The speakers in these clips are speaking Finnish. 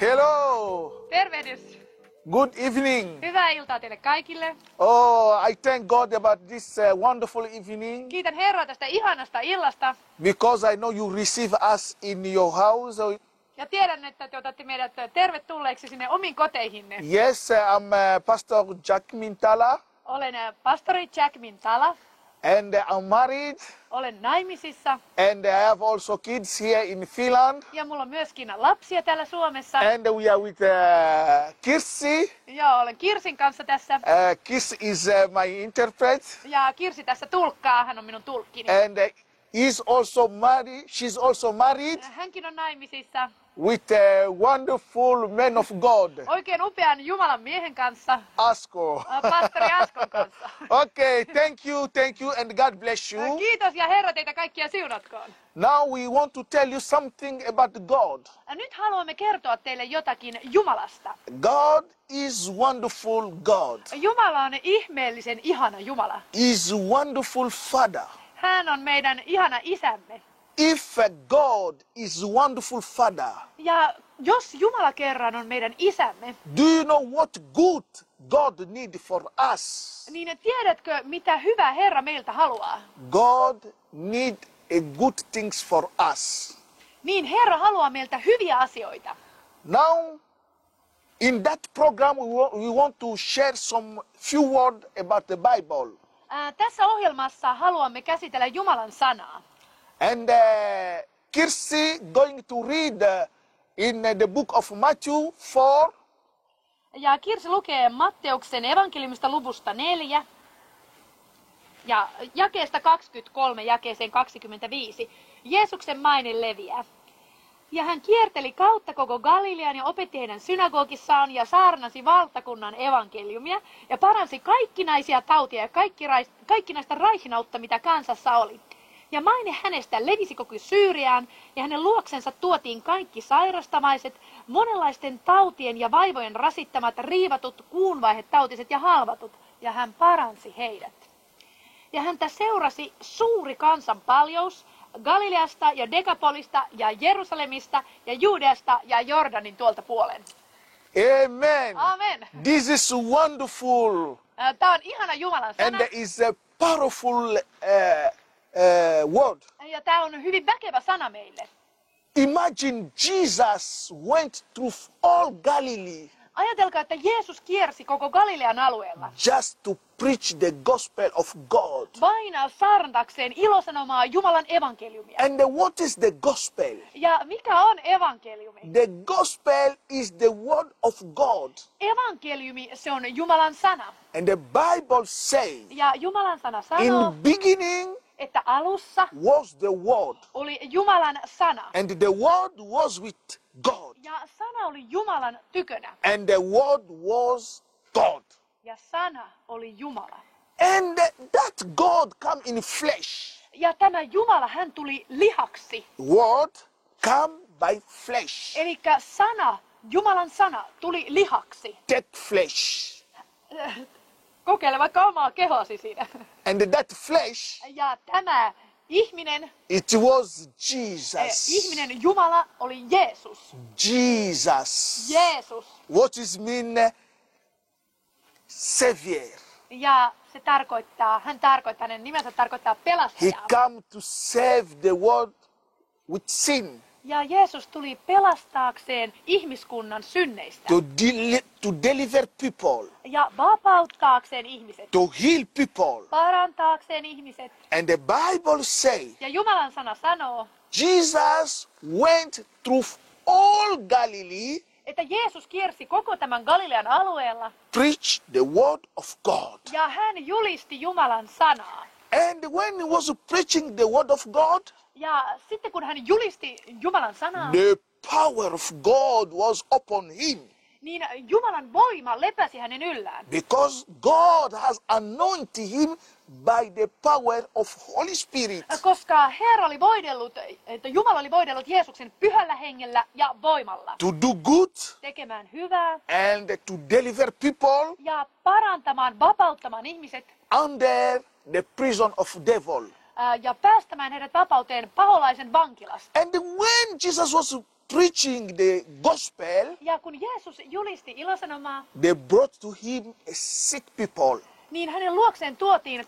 Hello. Tervehdys. Good evening. Hyvää iltaa teille kaikille. Oh, I thank God about this wonderful evening Kiitän Herraa tästä ihanasta illasta. because I know you receive us in your house. Ja tiedän, että te otatte meidät tervetulleeksi sinne omiin koteihinne. Yes, I'm Pastor Jack Mintala Olen pastori Jack Mintala. and I'm married Olen naimisissa. and I have also kids here in Finland. Ja mulla on myöskin lapsia täällä Suomessa. And we are with Kirsi. Ja olen Kirsin kanssa tässä. Kirsi is my interpret. Ja Kirsi tässä tulkkaa. Hän on minun tulkkini. And he's also married. She's also married Hänkin on naimisissa. with a wonderful man of God, Oikein upean Jumalan miehen kanssa. Asko. Pastori Askon kanssa. Okay, thank you, and God bless you. Kiitos ja Herra teitä kaikkia siunatkoon. Now we want to tell you something about God. Nyt haluamme kertoa teille jotakin Jumalasta. God is wonderful God. Jumala on ihmeellisen ihana Jumala. Is wonderful Father. Hän on meidän ihana isämme. If God is wonderful Father, Ja jos Jumala kerran on meidän isämme, do you know what good God need for us? niin tiedätkö mitä hyvää Herra meiltä haluaa? God need a good things for us. Niin Herra haluaa meiltä hyviä asioita. Now, in that program, we want to share some few words about the Bible. Tässä ohjelmassa haluamme käsitellä Jumalan sanaa. And Kirsi going to read in the book of Matthew 4. Ja Kirsi lukee Matteuksen evankeliumista luvusta 4. Ja jakeesta 23 jakeeseen 25. Jeesuksen maine leviää. Ja hän kierteli kautta koko Galilean ja opetti heidän synagogissaan ja saarnasi valtakunnan evankeliumia ja paransi kaikkinaisia tautia ja kaikkinaista raihinautta, mitä kansassa oli. Ja maine hänestä levisi koko Syyriaan ja hänen luoksensa tuotiin kaikki sairastamaiset, monenlaisten tautien ja vaivojen rasittamat, riivatut, kuunvaihetautiset ja halvatut, ja hän paransi heidät. Ja häntä seurasi suuri kansan paljous Galileasta ja Dekapolista ja Jerusalemista ja Juudeasta ja Jordanin tuolta puolen. Amen. Amen. This is wonderful. Tämä on ihana Jumalan sana. And is a powerful word. Ja tämä on hyvin väkevä sana meille. Imagine Jesus went through all Galilee Ajatelkaa, että Jeesus kiersi koko Galilean alueella. just to preach the gospel of God. Vain saarnatakseen ilosanomaa Jumalan evankeliumia. And what is the gospel? Ja mikä on evankeliumi? The gospel is the word of God. Evankeliumi, se on Jumalan sana. And the Bible says, Ja Jumalan sana sanoo, in beginning että alussa was the word, oli Jumalan sana. and the word was with God, Ja sana oli Jumalan tykönä. and the word was God. Ja sana oli Jumala. And that God come in flesh. Ja tämä Jumala, hän tuli lihaksi. Word come by flesh. Elikkä sana, Jumalan sana, tuli lihaksi. Take flesh. Kokeile vaikka omaa kehoasi siinä. And that flesh, Ja tämä ihminen, it was Jesus. ihminen Jumala oli Jeesus. Jesus. Jeesus. What is mean Savior? Ja se tarkoittaa, hänen nimensä tarkoittaa He pelastajaa. come to save the world with sin, Ja Jeesus tuli pelastaakseen ihmiskunnan synneistä. to deliver people, Ja vapauttaakseen ihmiset. to heal people. Parantaakseen ihmiset. And the Bible say Ja Jumalan sana sanoo, Jesus went through all Galilee, että Jeesus kiersi koko tämän Galilean alueella. preach the word of God. Ja hän julisti Jumalan sanaa. And when he was preaching the word of God, Ja sitten kun hän julisti Jumalan sanaa, the power of God was upon him. niin Jumalan voima lepäsi hänen yllään. Because God has anointed him by the power of Holy Spirit Koska Herra oli voidellut, että Jumala oli voidellut Jeesuksen pyhällä hengellä ja voimalla. to do good Tekemään hyvää and to deliver people ja parantamaan, vapauttamaan ihmiset under the prison of devil. ja päästämään heidät vapauteen paholaisen vankilasta. And when Jesus was preaching the gospel, Ja kun Jeesus julisti ilosanomaa, they brought to him sick people. niin hänen luokseen tuotiin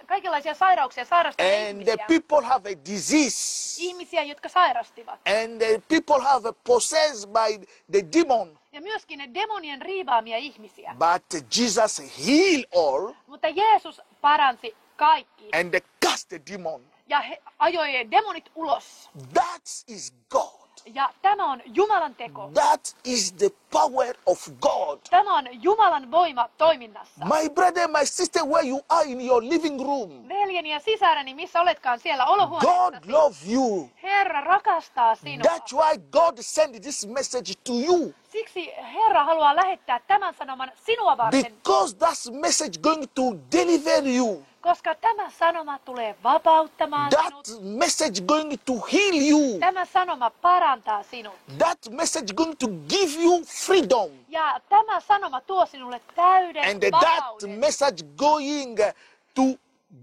kaikenlaisia sairauksia sairastavia And the ihmisiä. people have a disease. Ihmisiä, jotka sairastivat. And the people have possessed by the demon. Ja myöskin ne demonien riivaamia ihmisiä. But Jesus healed all Mutta Jeesus paransi kaikki. and they cast the demon. Ja he ajoi demonit ulos. That is God. Ja tämä on Jumalan teko. That is the power of God. Tämä on Jumalan voima toiminnassa. My brother, my sister, where you are in your living room, Veljeni ja sisareni, missä oletkaan siellä God olohuoneessasi. loves you. Herra rakastaa sinua. That's why God sent this message to you. Siksi Herra haluaa lähettää tämän sanoman sinua varten. Because that message going to deliver you. Koska tämä sanoma tulee vapauttamaan That sinut. message going to heal you. Tämä sanoma parantaa sinut. That message going to give you freedom. Ja tämä sanoma tuo sinulle täyden And that vapauden. message going to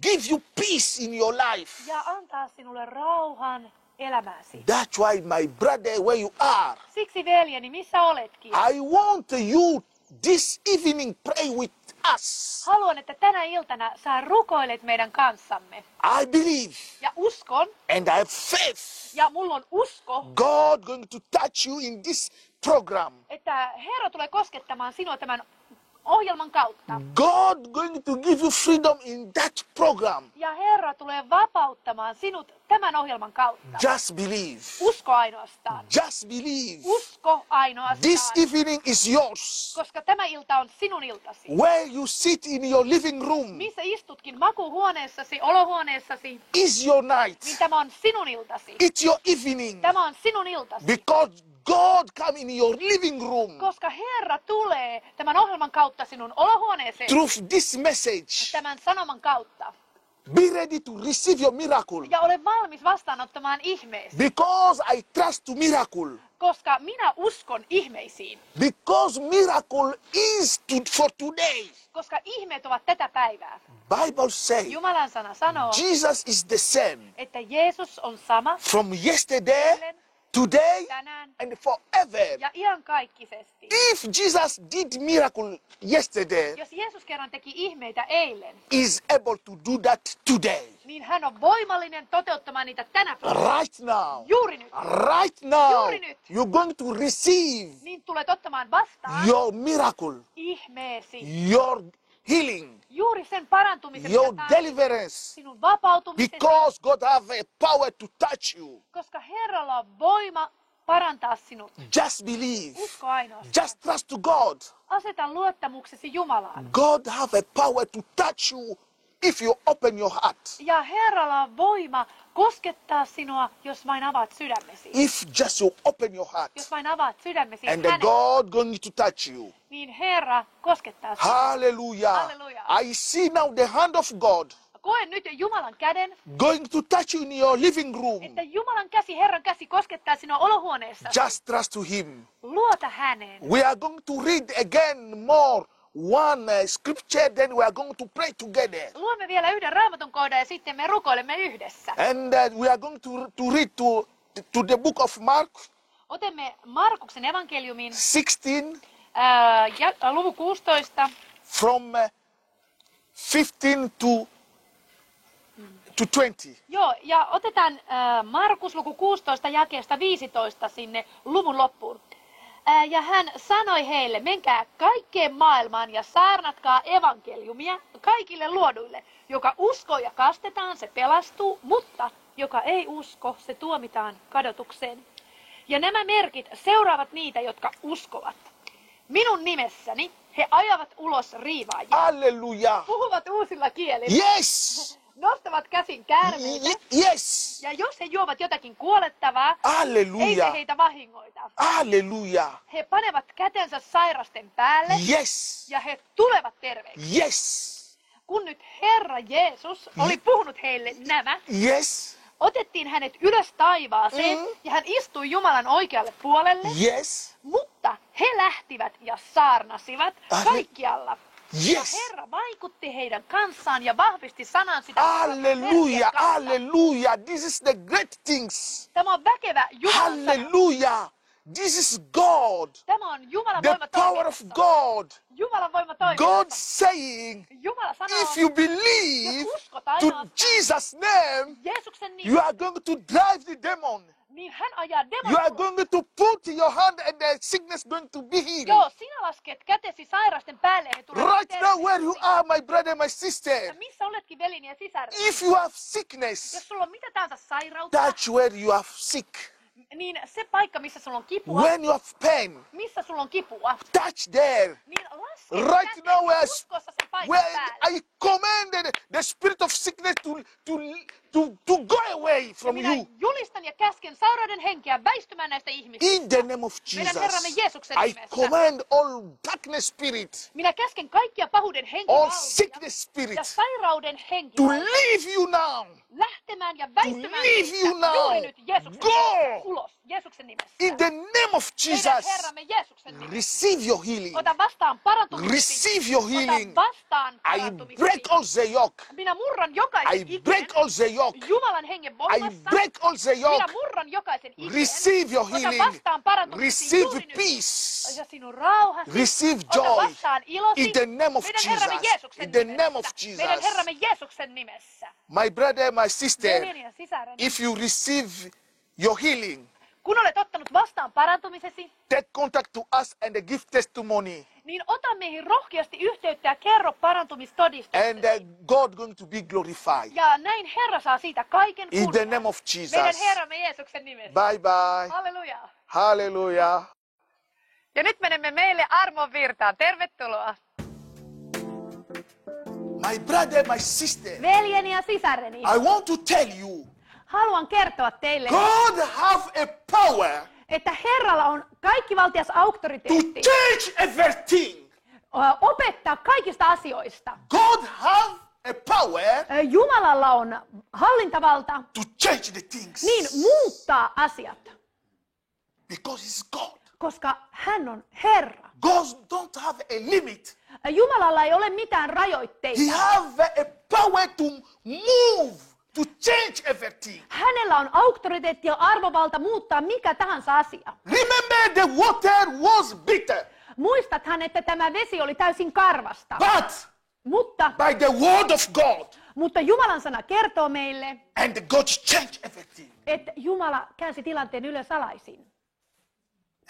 give you peace in your life. Ja antaa sinulle rauhan elämääsi. That's why, my brother, where you are, Siksi veljeni, missä oletkin? I want you this evening pray with us. Haluan, että tänä iltana sä rukoilet meidän kanssamme. I believe Ja uskon, and I have faith. ja mulla on usko, God going to touch you in this program. että Herra tulee koskettamaan sinua tämän ohjelman kautta. God going to give you freedom in that program. Ja Herra tulee vapauttamaan sinut tämän ohjelman kautta. Just believe. Usko ainoastaan. Just believe. Usko ainoastaan. This evening is yours. Koska tämä ilta on sinun iltasi. Where you sit in your living room Missä istutkin makuuhuoneessasi, olohuoneessasi, is your night. niin tämä on sinun iltasi. It's your evening. Tämä on sinun iltasi. Because God come in your living room Koska Herra tulee tämän ohjelman kautta sinun olohuoneeseen, through this message. tämän sanoman kautta. Be ready to receive your miracle. Ja ole valmis vastaanottamaan ihmeesi. Because I trust to miracle. Koska minä uskon ihmeisiin. Because miracle is for today. Koska ihmeet ovat tätä päivää. Bible says Jumalan sana sanoo, Jesus is the same että Jeesus on sama from yesterday, today, tänään and forever. ja iankaikkisesti. If Jesus did miracle yesterday, Jos Jeesus kerran teki ihmeitä eilen, is able to do that today. niin hän on voimallinen toteuttamaan niitä tänä päivänä. Right now. Juuri nyt. Right now. Juuri nyt. You're going to receive Niin tulet ottamaan vastaan your miracle, ihmeesi. your healing, Juuri sen parantumisen, your mitä tarvitset. deliverance. Sinun vapautumisesi, Because God have a power to touch you. koska Herralla on voima parantaa sinut. Just believe. Usko ainoastaan. Just trust to God. Aseta luottamuksesi Jumalaan. God have a power to touch you if you open your heart. Ja Herralla on voima koskettaa sinua, jos vain avaat sydämesi. If just you open your heart. Jos vain avaat sydämesi And the hänelle, God going to touch you. niin Herra koskettaa sinua. Hallelujah. Hallelujah. I see now the hand of God Koen nyt Jumalan käden, going to touch you in your living room. että Jumalan käsi, Herran käsi koskettaa sinua olohuoneessa. Just trust to Him. Luota häneen. We are going to read again more one scripture, then we are going to pray together. Luomme vielä yhden raamatun kohdan ja sitten me rukoilemme yhdessä. And we are going to read to the book of Mark Otemme Markuksen evankeliumin 16 luvun 16 from 15 to 20. Joo, ja otetaan Markus luku 16 jakeesta 15 sinne luvun loppuun. Ja hän sanoi heille, menkää kaikkeen maailmaan ja saarnatkaa evankeliumia kaikille luoduille. Joka uskoo ja kastetaan, se pelastuu, mutta joka ei usko, se tuomitaan kadotukseen. Ja nämä merkit seuraavat niitä, jotka uskovat. Minun nimessäni he ajavat ulos riivaajia. Hallelujah. Puhuvat uusilla kielillä. Yes. Nostavat käsin käärmeitä. Yes. Ja jos he juovat jotakin kuolettavaa, ei se Hallelujah. heitä vahingoita. Hallelujah. He panevat kätensä sairasten päälle Yes. ja he tulevat terveiksi. Yes. Kun nyt Herra Jeesus oli puhunut heille nämä, Yes. otettiin hänet ylös taivaaseen ja hän istui Jumalan oikealle puolelle, Yes. mutta he lähtivät ja saarnasivat Amen. kaikkialla Yes. Herra vaikutti heidän kanssaan ja vahvisti sanan sitä. Hallelujah. Hallelujah. This is the great things. Tämä on väkevä Jumalan sana. Hallelujah. This is God. Tämä on Jumalan The voima power of toiminnassa. God. Jumalan voima God toiminnassa. saying, Jumala sanoo, if you believe jos uskot to ainoastaan Jesus' name, Jeesuksen you nimessä, are going to drive the demon. niin hän ajaa You demonin are ulos. going to put your hand and the sickness going to be healed. Joo, sinä lasket kätesi sairasten päälle ja he tulevat Right now where you terveiksi. are, my brother, my sister, Ja missä oletkin velini ja sisareni? if you have Jos sickness, sulla on mitä tahansa sairautta, touch where you have sick. niin se paikka, missä sulla on kipua, When you have pain, missä sulla on kipua, touch there. niin laske Right kätesi now uskossa sen paikan where päälle. I commanded the spirit of sickness to go away Ja from minä you. julistan ja käsken sairauden henkeä väistymään näistä ihmisistä. In the name of Meidän Herramme Jesus, Jeesuksen I nimessä. command all darkness spirit, Minä käsken kaikkia pahuuden all henkivaltoja sickness spirit ja sairauden to henkivaltoja leave you now. lähtemään ja väistymään leave teistä you now. juuri nyt Jeesuksen Go. nimessä, ulos Jeesuksen nimessä. In the name of Meidän Jesus, Herramme Jeesuksen nimessä. receive your healing. Ota vastaan parantumisesi. Receive your healing. Ota vastaan I parantumisesi. break all the yoke. Minä murran jokaisen I ikeen break all the yoke. Jumalan hengen I voimassa. break all the Minä yoke. murran jokaisen ikeen. Receive your Ota healing. vastaan parantumisesi Receive juuri nyt. peace. Ja sinun rauhasi. Receive Ota joy. vastaan ilosi. In the name of Meidän Herramme Jesus. Jeesuksen In the nimessä. name of Meidän Jesus. Herramme Jeesuksen nimessä. My brother, my sister, Veljeni ja sisareni. if you receive your healing, Kun olet ottanut vastaan parantumisesi, take contact to us and give testimony. niin ota meihin rohkeasti yhteyttä ja kerro parantumistodistuksesi. And God going to be glorified. Ja näin Herra saa siitä kaiken In the kunnian. name of Meidän Jesus. Herramme Jeesuksen nimessä. Bye bye. Halleluja. Hallelujah. Ja nyt menemme meille armon virtaan. Tervetuloa. My brother, my sister, Veljeni ja sisareni, I want to tell you, haluan kertoa teille, God have a power että Herralla on kaikkivaltias to auktoriteetti change everything. opettaa kaikista asioista. God have a power Jumalalla on hallintavalta to change the things. niin muuttaa asiat, Because he's God. koska hän on Herra. God don't have a limit. Jumalalla ei ole mitään He rajoitteita. have a power to move, to change everything. Hänellä on auktoriteetti ja arvovalta muuttaa mikä tahansa asia. Remember the water was bitter, Muistathan, että tämä vesi oli täysin karvasta. but Mutta by the word of God, Jumalan sana kertoo meille, and God changed everything. että Jumala käänsi tilanteen ylös alaisin.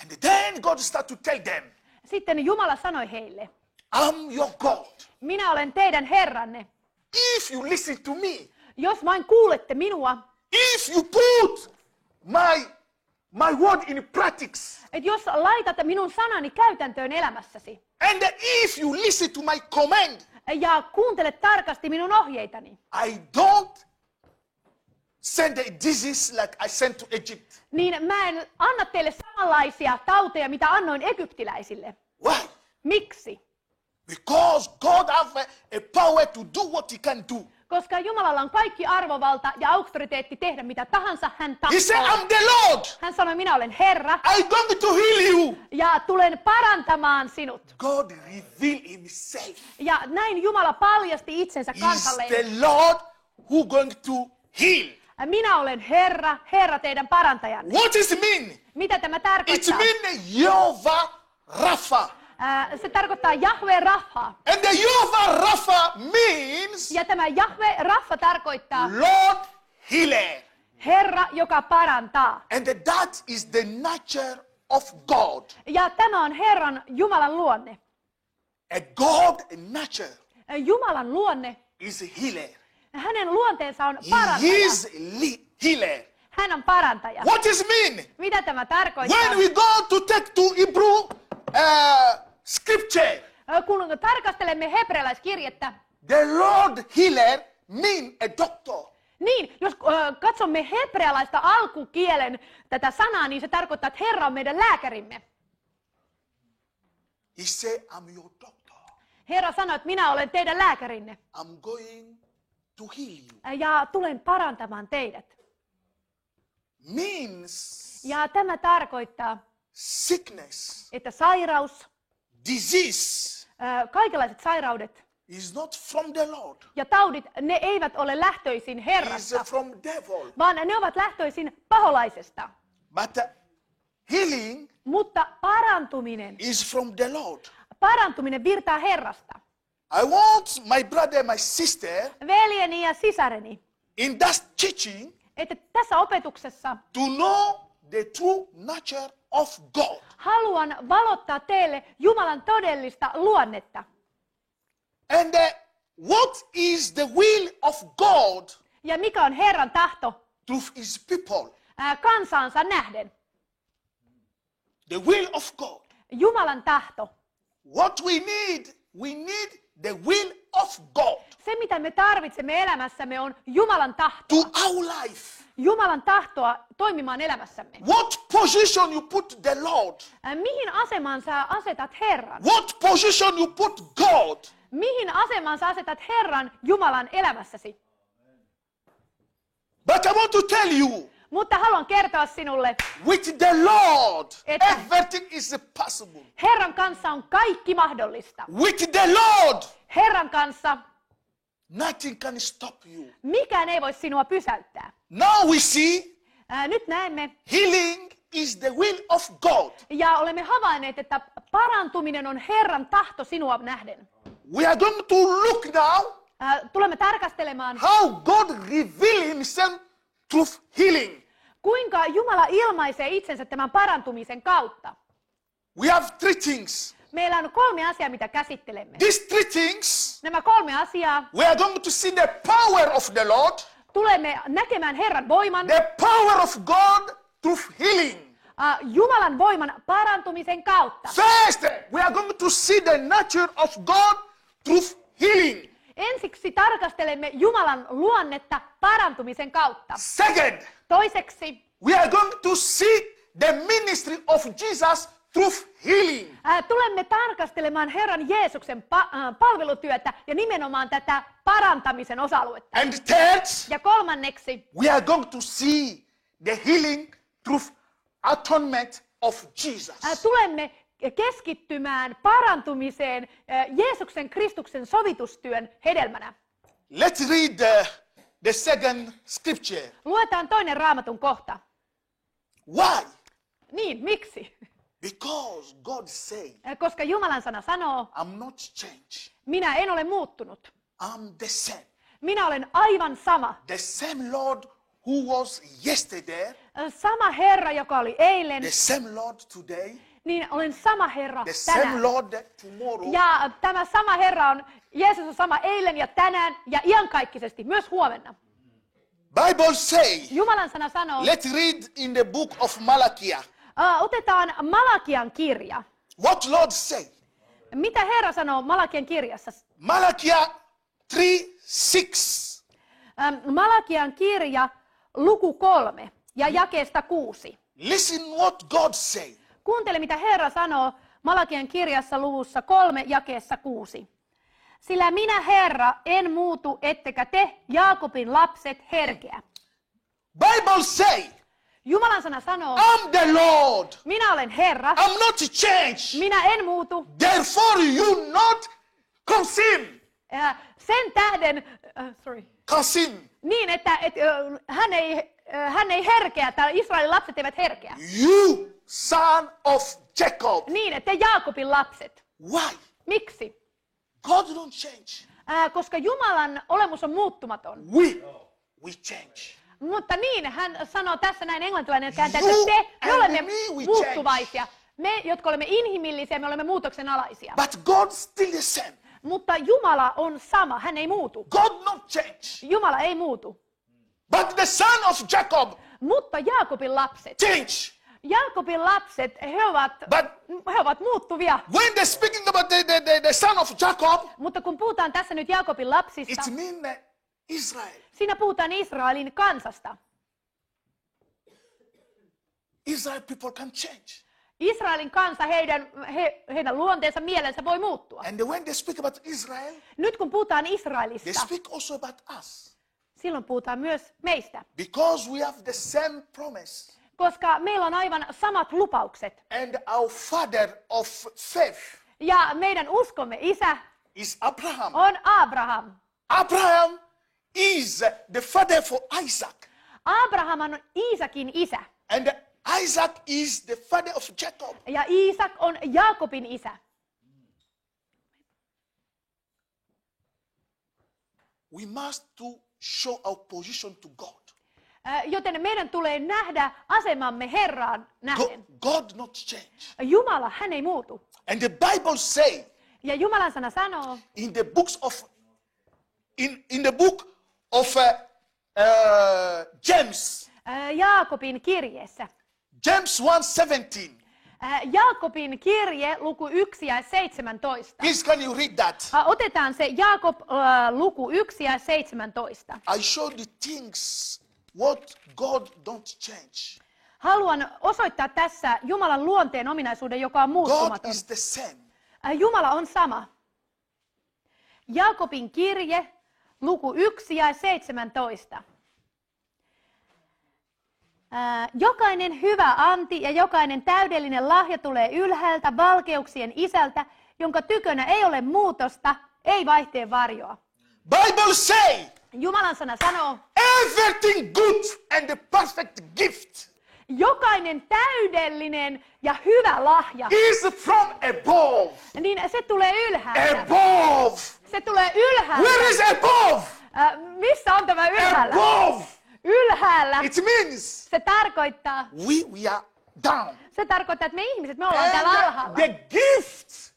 And then God started to tell them, Sitten Jumala sanoi heille, I'm your God. minä olen teidän Herranne. If you listen to me, Jos vain kuulette minua, if you put my word in practice, että jos laitat minun sanani käytäntöön elämässäsi and if you listen to my command, ja kuuntelet tarkasti minun ohjeitani, I don't send a disease like I sent to Egypt. niin mä en anna teille samanlaisia tauteja, mitä annoin egyptiläisille. Why? Miksi? Because God have a power to do what he can do. Koska Jumalalla on kaikki arvovalta ja auktoriteetti tehdä mitä tahansa hän He said, tahtoo. I'm the Lord. Hän sanoi, minä olen Herra I'm going to heal you. ja tulen parantamaan sinut. God revealed himself. Ja näin Jumala paljasti itsensä He's kansalle. the Lord who going to heal. Minä olen Herra, Herra teidän parantajanne. What does it mean? Mitä tämä It tarkoittaa? means Jehovah Rapha. Se tarkoittaa Jahve Rafa. And the Jehovah Rapha means Ja tämä Jahve Rafa tarkoittaa Lord healer. Herra, joka parantaa. And that is the nature of God. Ja tämä on Herran Jumalan luonne. A God nature Jumalan luonne, is healer. hänen luonteensa on He parantaja. is healer. Hän on parantaja. What does it mean? Mitä tämä tarkoittaa? When we go to take to Hebrew scripture, Kun tarkastelemme hebrealaiskirjettä, the Lord healer mean a doctor. niin jos katsomme hebrealaista alkukielen tätä sanaa, niin se tarkoittaa, että Herra on meidän lääkärimme. He said, I'm your doctor. Herra sanoi, että minä olen teidän lääkärinne I'm going to heal you. ja tulen parantamaan teidät. Means Ja tämä tarkoittaa, sickness, että sairaus, disease, kaikenlaiset sairaudet is not from the Lord. ja taudit, ne eivät ole lähtöisin It is Herrasta, from devil. vaan ne ovat lähtöisin paholaisesta. But healing Mutta is from the Lord. parantuminen virtaa Herrasta. I want my brother, my sister, Veljeni ja sisareni, in that teaching että tässä opetuksessa to know the true nature of God. haluan valottaa teille Jumalan todellista luonnetta. And what is the will of God Ja mikä on Herran tahto to his people? kansaansa nähden. The will of God. Jumalan tahto. What we need the will of God Se, mitä me tarvitsemme elämässämme, on Jumalan tahto. to our life. Jumalan tahtoa toimimaan elämässämme. What position you put the Lord? Mihin asemaan sä asetat Herran? What position you put God? Mihin asemaan sä asetat Herran Jumalan elämässäsi? But I want to tell you, Mutta haluan kertoa sinulle, with the Lord, Että- everything is possible. Herran kanssa on kaikki mahdollista. With the Lord, Herran kanssa nothing can stop you. mikään ei voi sinua pysäyttää. Now we see Nyt näemme healing is the will of God. ja olemme havainneet, että parantuminen on Herran tahto sinua nähden. We are going to look now Tulemme tarkastelemaan, how God reveals himself through healing. kuinka Jumala ilmaisee itsensä tämän parantumisen kautta. We have three things. Meillä on 3 asiaa, mitä käsittelemme. These three things, Nämä 3 asiaa we are going to see the power of the Lord, tulemme näkemään Herran voiman, the power of God through healing. Jumalan voiman parantumisen kautta. First, we are going to see the nature of God through healing. Ensiksi tarkastelemme Jumalan luonnetta parantumisen kautta. Second, Toiseksi we are going to see the ministry of Jesus through healing. tulemme tarkastelemaan Herran Jeesuksen palvelutyötä ja nimenomaan tätä parantamisen osa-aluetta. And third, Ja kolmanneksi we are going to see the healing through atonement of Jesus. tulemme keskittymään parantumiseen Jeesuksen Kristuksen sovitustyön hedelmänä. Let's read the second scripture. Luetaan toinen Raamatun kohta. Why? Niin, miksi? Because God said, Koska Jumalan sana sanoo, I'm not changed. minä en ole muuttunut. I'm the same. Minä olen aivan sama. The same Lord who was yesterday, Sama Herra, joka oli eilen, the same Lord today, niin olen sama Herra the same tänään. Lord tomorrow. Ja tämä sama Herra on, Jeesus on sama eilen ja tänään ja iankaikkisesti, myös huomenna. Bible say, Jumalan sana sanoo, let's read in the book of Malachi. otetaan Malakian kirja. What Lord say? Mitä Herra sanoo Malakian kirjassa? Malachi 3:6. Malakian kirja, luku 3 ja jakeesta 6. Listen what God say. Kuuntele, mitä Herra sanoo Malakian kirjassa luvussa 3 jakeessa 6. Sillä minä, Herra, en muutu, ettekä te, Jaakobin lapset, herkeä. Bible say, Jumalan sana sanoo, I'm the Lord. minä olen Herra, I'm not changed. minä en muutu. Therefore you not consume. Sen tähden, Consume. niin että hän ei herkeä, tai Israelin lapset eivät herkeä. You son of Jacob. Niin, että Jaakobin lapset. Why? Miksi? God don't change. Koska Jumalan olemus on muuttumaton. We change. Mutta niin, hän sanoo tässä näin englantilainen kääntää, You että me and olemme me, we muuttuvaisia. Me, jotka olemme inhimillisiä, me olemme muutoksen alaisia. But God still the same. Mutta Jumala on sama, hän ei muutu. God not change. Jumala ei muutu. But the son of Jacob Mutta Jaakobin lapset, change. Jaakobin lapset, he ovat muuttuvia. When they're speaking about the son of Jacob, Mutta kun puhutaan tässä nyt Jaakobin lapsista, it means Israel. siinä puhutaan Israelin kansasta. Israel people can change. Israelin kansa, heidän luonteensa, mielensä voi muuttua. And when they speak about Israel, Nyt kun puhutaan they Israelista, speak also about us. silloin puhutaan myös meistä. Because we have the same promise. Koska meillä on aivan samat lupaukset. And our father of faith, Ja meidän uskomme isä is Abraham. on Abraham. Abraham is the father for Isaac. Abraham on Iisakin isä. And Isaac is the father of Jacob. Ja Iisak on Jaakobin isä. We must to show our position to God. Joten meidän tulee nähdä asemamme Herraan nähden. God not change. Jumala, hän ei muutu. And the Bible say Ja Jumalan sana sanoo in the books of in the book of James, Jaakobin kirjeessä. James 1:17. Jaakobin kirje, luku 1 ja 17. Please can you read that? Otetaan se Jaakob luku 1 ja 17. I show the things what God don't change. Haluan osoittaa tässä Jumalan luonteen ominaisuuden, joka on God muuttumaton. is the same. Jumala on sama. Jaakobin kirje, luku 1 ja 17. Jokainen hyvä anti ja jokainen täydellinen lahja tulee ylhäältä valkeuksien isältä, jonka tykönä ei ole muutosta, ei vaihteen varjoa. Bible say Jumalan sana sanoo, everything good and the perfect gift jokainen täydellinen ja hyvä lahja, is from above. niin se tulee ylhäältä. Above. Se tulee ylhäältä. Where is above? Missä on tämä ylhäällä? Above. Ylhäällä. It means Se tarkoittaa, we are down. se tarkoittaa, että me ihmiset, me ollaan täällä And alhaalla. the gifts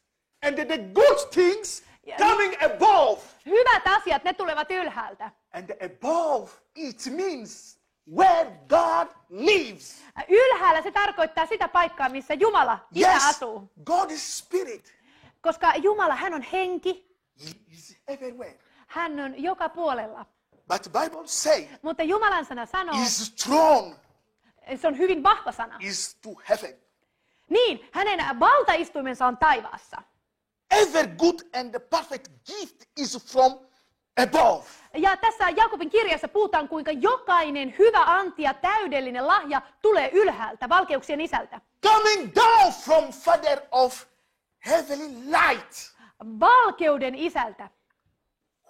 and the good things coming above. Hyvät asiat, ne tulevat ylhäältä. And above, it means where God lives. Ylhäällä se tarkoittaa sitä paikkaa, missä Jumala isä Yes, asuu. God is spirit. Koska Jumala, hän on henki, He is everywhere. hän on joka puolella. But Bible say Mutta Jumalan sana sanoo, his throne se on hyvin vahva sana. is to heaven. Niin, hänen valtaistuimensa on taivaassa. Every good and the perfect gift is from above. Ja tässä Jaakobin kirjassa puhutaan, kuinka jokainen hyvä anti ja täydellinen lahja tulee ylhäältä, valkeuksien isältä. Coming down from Father of heavenly light, Valkeuden isältä.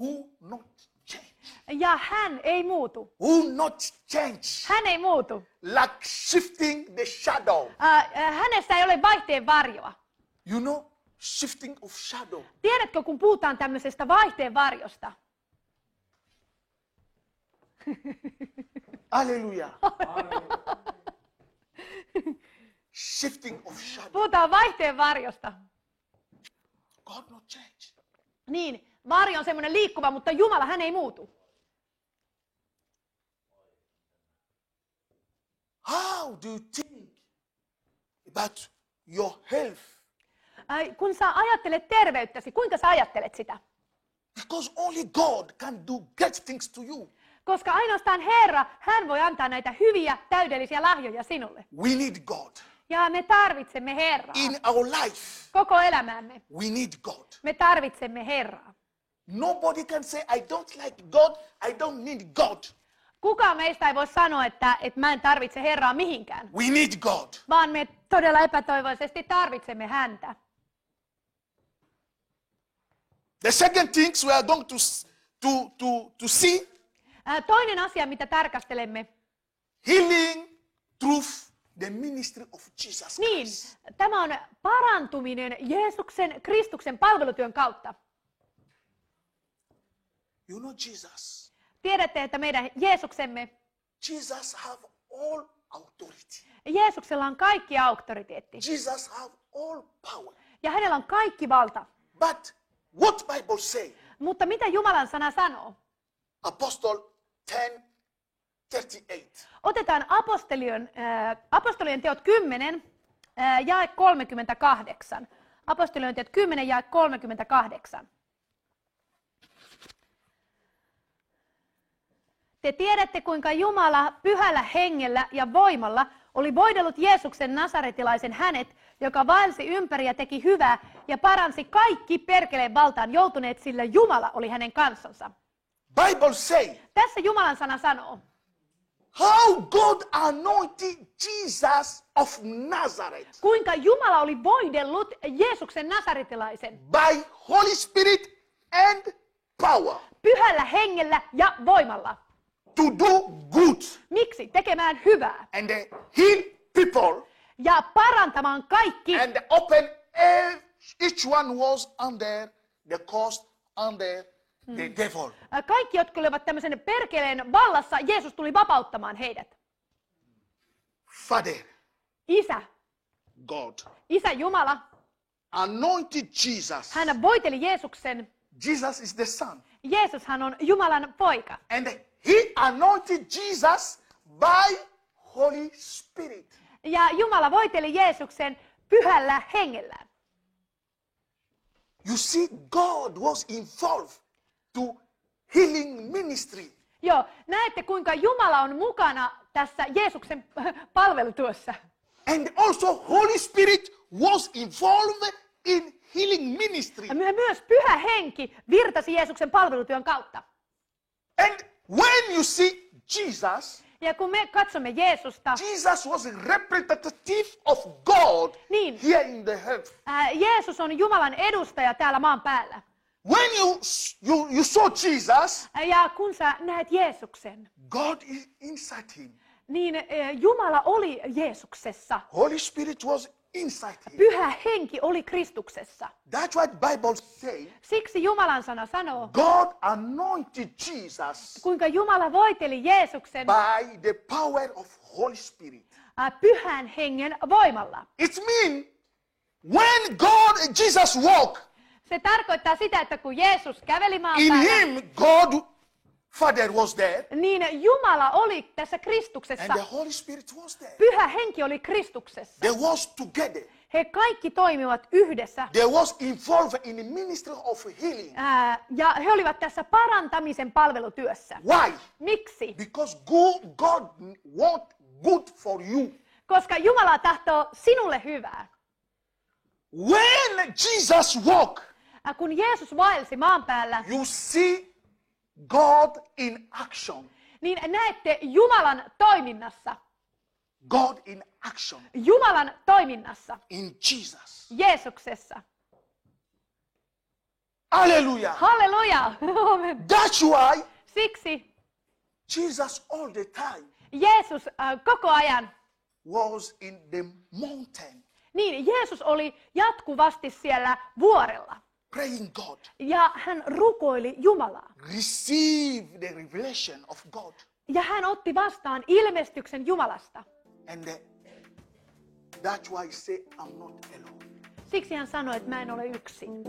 who not change. Ja hän ei muutu. Who not change. Hän ei muutu. Like shifting the shadow. Hänessä ei ole vaihteen varjoa. You know, shifting of shadow. Tiedätkö, kun puhutaan tämmöisestä vaihteen varjosta? Hallelujah. Shifting of shadow. Puhutaan vaihteen varjosta. God not change. Niin, varjo on semmoinen liikkuva, mutta Jumala, hän ei muutu. How do you think about your health? Kun sä ajattelet terveyttäsi, kuinka sä ajattelet sitä? Because only God can do great things to you. Koska ainoastaan Herra, hän voi antaa näitä hyviä, täydellisiä lahjoja sinulle. We need God. Ja me tarvitsemme Herraa. In our life, Koko elämämme. we need God. Me tarvitsemme Herraa. Nobody can say, I don't like God, I don't need God. Kukaan meistä ei voi sanoa, että mä en tarvitse Herraa mihinkään. We need God. Vaan me todella epätoivoisesti tarvitsemme häntä. The second things we are going to see, Toinen asia, mitä tarkastelemme, healing through the ministry of Jesus niin, Christ. tämä on parantuminen Jeesuksen, Kristuksen palvelutyön kautta. You know Jesus. Tiedätte, että meidän Jeesuksemme, Jesus have all authority. Jeesuksella on kaikki auktoriteetti. Jesus have all power. Ja hänellä on kaikki valta. But what Bible say? Mutta mitä Jumalan sana sanoo? Apostle 10:38. Otetaan apostolien teot 10, jae 38. Apostolien teot 10, jae 38. Te tiedätte, kuinka Jumala pyhällä hengellä ja voimalla oli voidellut Jeesuksen nasaretilaisen hänet, joka vaelsi ympäri ja teki hyvää ja paransi kaikki perkeleen valtaan joutuneet, sillä Jumala oli hänen kanssansa. Bible say, Tässä Jumalan sana sanoo, how God anointed Jesus of Nazareth Kuinka Jumala oli voidellut Jeesuksen nasaretilaisen by Holy Spirit and power pyhällä hengellä ja voimalla. to do good Miksi? Tekemään hyvää and heal people ja parantamaan kaikki. and each one was under the cost, under the devil. Kaikki, jotka olivat tämmöisen perkeleen vallassa, Jeesus tuli vapauttamaan heidät. Father, Isä, God, Isä Jumala, anointed Jesus. hän voiteli Jeesuksen. Jesus is the Son. Jeesushan on Jumalan poika. And he anointed Jesus by Holy Spirit. Ja Jumala voiteli Jeesuksen pyhällä hengellä. You see, God was involved to healing ministry. Joo, näette kuinka Jumala on mukana tässä Jeesuksen palvelutyössä. And also Holy Spirit was involved in healing ministry. Myös pyhä henki virtasi Jeesuksen palvelutyön kautta. And when you see Jesus, Ja kun me katsomme Jeesusta, Jesus was a representative of God Niin. here in the earth. Jeesus on Jumalan edustaja täällä maan päällä. When you saw Jesus, Ja kun sä näet Jeesuksen, God is inside him. niin Jumala oli Jeesuksessa. Holy Spirit was inside him. Pyhä henki oli Kristuksessa. That's what Bible say. Siksi Jumalan sana sanoo, God anointed Jesus kuinka Jumala voiteli Jeesuksen by the power of Holy Spirit. pyhän hengen voimalla. It means when Jesus walked, Se tarkoittaa sitä, että kun Jeesus käveli maan in päällä, him God Father was there niin Jumala oli tässä and Kristuksessa. the Holy Spirit was there. Pyhä henki oli Kristuksessa. They was together. He kaikki toimivat yhdessä. They was involved in the ministry of healing. Ja he olivat tässä parantamisen palvelutyössä. Why? Miksi? Because God want good for you. Koska Jumala tahtoo sinulle hyvää. When Jesus walked, Kun Jeesus vaelsi maan päällä, you see God in action. niin näette Jumalan toiminnassa. God in action Jumalan toiminnassa. in Jesus. Jeesuksessa. Hallelujah. Halleluja! Amen. That's why Siksi Jesus all the time Jeesus koko ajan, was in the mountain niin Jeesus oli jatkuvasti siellä vuorella. praying God. Ja hän rukoili Jumalaa. Receive the revelation of God. Ja hän otti vastaan ilmestyksen Jumalasta. And that's why I say I'm not alone. Siksi hän sanoi, että mä en ole yksin.